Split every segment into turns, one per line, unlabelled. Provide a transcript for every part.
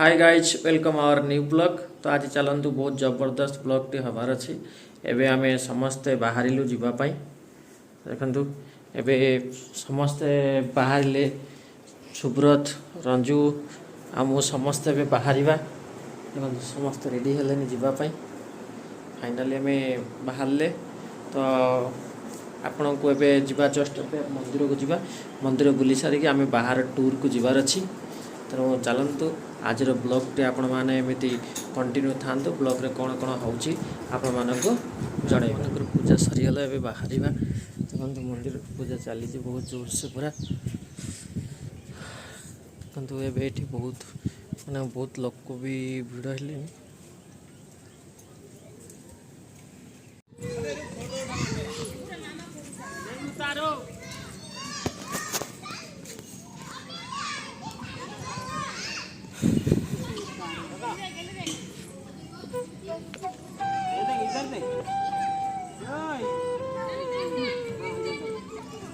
Hi guys welcome our new blog. तो आज चलतु बहुत जबरदस्त ब्लॉग टी हबार अच्छी। एबे आमे समस्ते बाहरिलु जीवापाई देखु एबे समस्ते बाहरिले सुब्रत रंजू आमु समस्ते एबे बाहरिबा देखु समस्ते रेडी हेलेनि जीवापाई। फाइनाली आमे बाहरले तो आपण को एबे जीवा जस्ट एबे मंदिर को जीवा मंदिर बुली सारिकी आमे बाहर टूर को जीवार अच्छी। तो चलतु आज ब्लॉग टे आपण मैंने एमती कंटिन्यू था ब्लॉग रे कौन कौन होची आपण मानक जड़े मनकर पूजा सरीगला ए बाहर देखो मंदिर पूजा चली बहुत जोर से पूरा किंतु एबे बहुत माने बहुत लोक भी भिड़ हेले।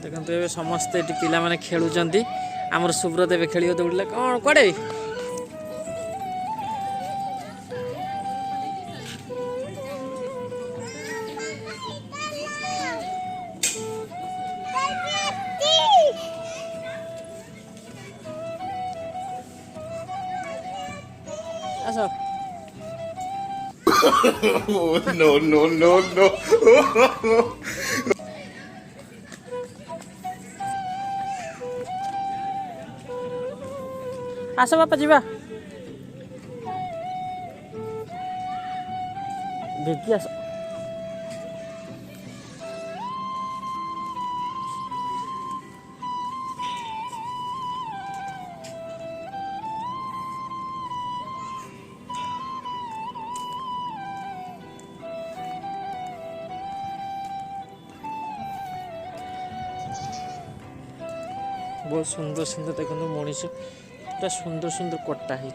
देखते ए समस्ते पिला माने खेलुचंती आमर सुब्रत ए खेल दौड़े कौन कड़े आस
no, no, no, no.
आस बापा जीवा देखी आस बहुत सुंदर सुंदर देखो मनीष पूरा सुंदर सुंदर कटा है।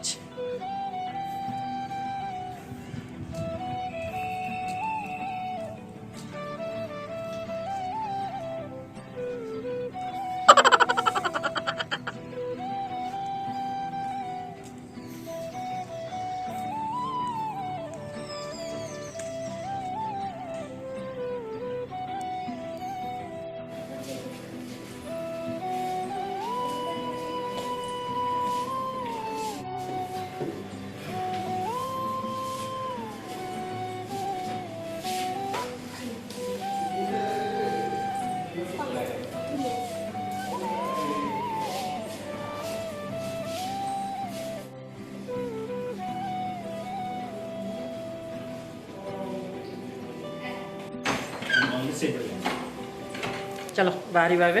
चलो बाहरी बाबे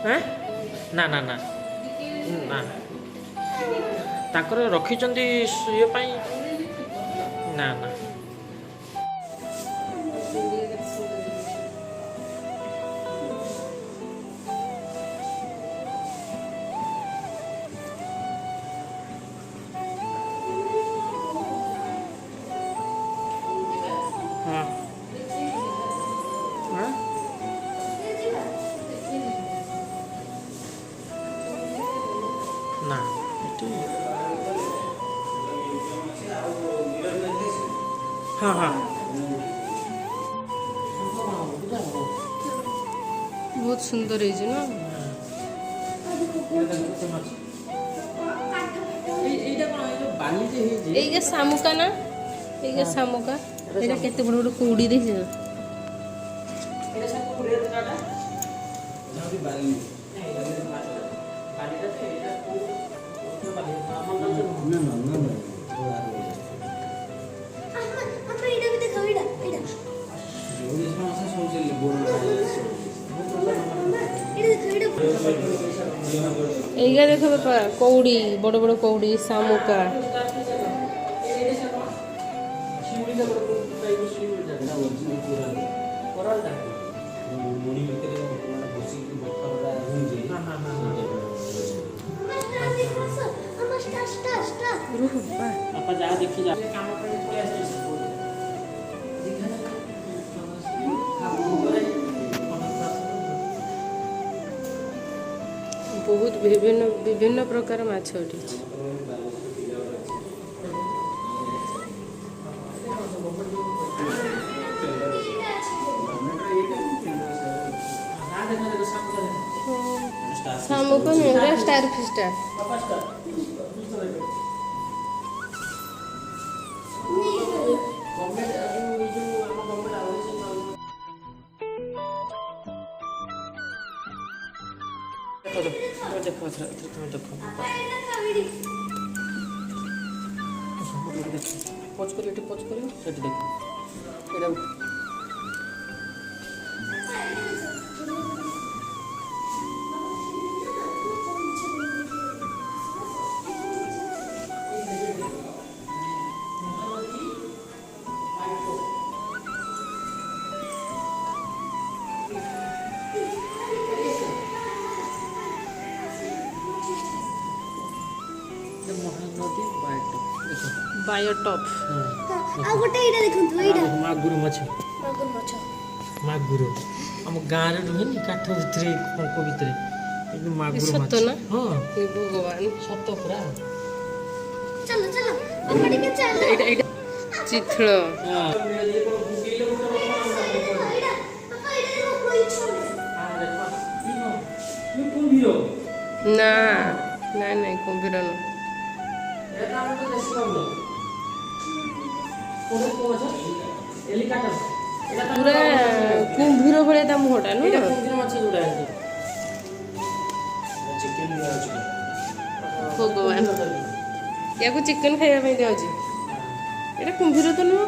हैं ना ना ना ना ताकर रखिचंदी ये पाई ना ना ना हाँ हाँ
बहुत सुंदर है ना ये शामुका ना ये शामुका ये केते बड़ बड़ कौड़ी दे देखो बापा कौड़ी बड़ बड़ कौड़ी शामुका
देखी जा
बहुत ବିଭିନ୍ନ ବିଭିନ୍ନ ପ୍ରକାର ମାଛ ଏଠି ଅଛି। ଶାମୁକ ନୁହେଁ, ଷ୍ଟାର ଫିଷ୍ଟା।
ମହାନଦୀ
ବାୟୋଟପ୍।
ଆଉ ଗୋଟେ ଏଇଟା ଦେଖନ୍ତୁ, ଏଇଟା
ମାଗୁର ମାଛ,
ମାଗୁର ମାଛ।
ମାଗୁର ଆମ ଗାଁରେ ରୁହେନି କାଠ ଭିତରେ ପଙ୍କ ଭିତରେ, କିନ୍ତୁ ମାଗୁର ମାଛ।
ସତ ନା?
ହଁ
ହେ ଭଗବାନ,
ସତ ପୁରା।
ଚାଲ ଚାଲ ଆମ ଟିକେ ଚାଲ।
ଚିତ୍ର।
ଏଇଟା ପାପା, ଏଇଟା ଦେଖ ଇଚ୍ଛା
ନା ନାଇଁ ନାଇଁ କୁମ୍ଭୀର ନୁହଁ। ପୁରା କୁମ୍ଭୀର ଭଳିଆ ତା ମୁହଁଟା ନୁହଁ। ଭଗବାନ, ୟାକୁ ଚିକେନ ଖାଇବା ପାଇଁ ଦିଆହଉଛି। ଏଇଟା କୁମ୍ଭୀର ତ ନୁହଁ।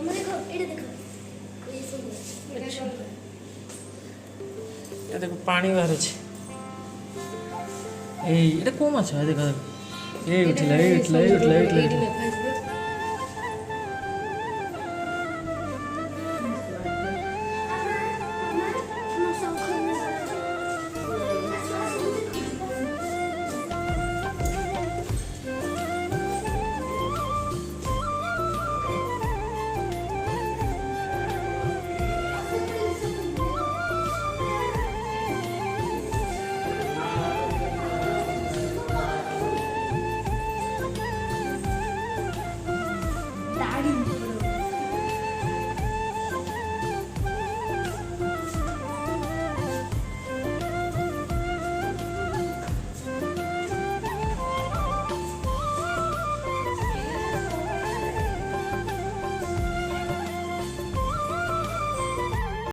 ଆମ ଦେଖ, ଏଇଟା ଦେଖ। ଏଇ ସବୁ
ଦେଖ ପାଣି ବାହାରୁଛି। ଏଇ ଏଇଟା କୋଉ ମାଛ? ଦେଖ ଏଇ ଉଠିଲା, ଏଇ ଉଠିଲା, ଏଇ ଉଠିଲା, ଏଇ ଉଠିଲା।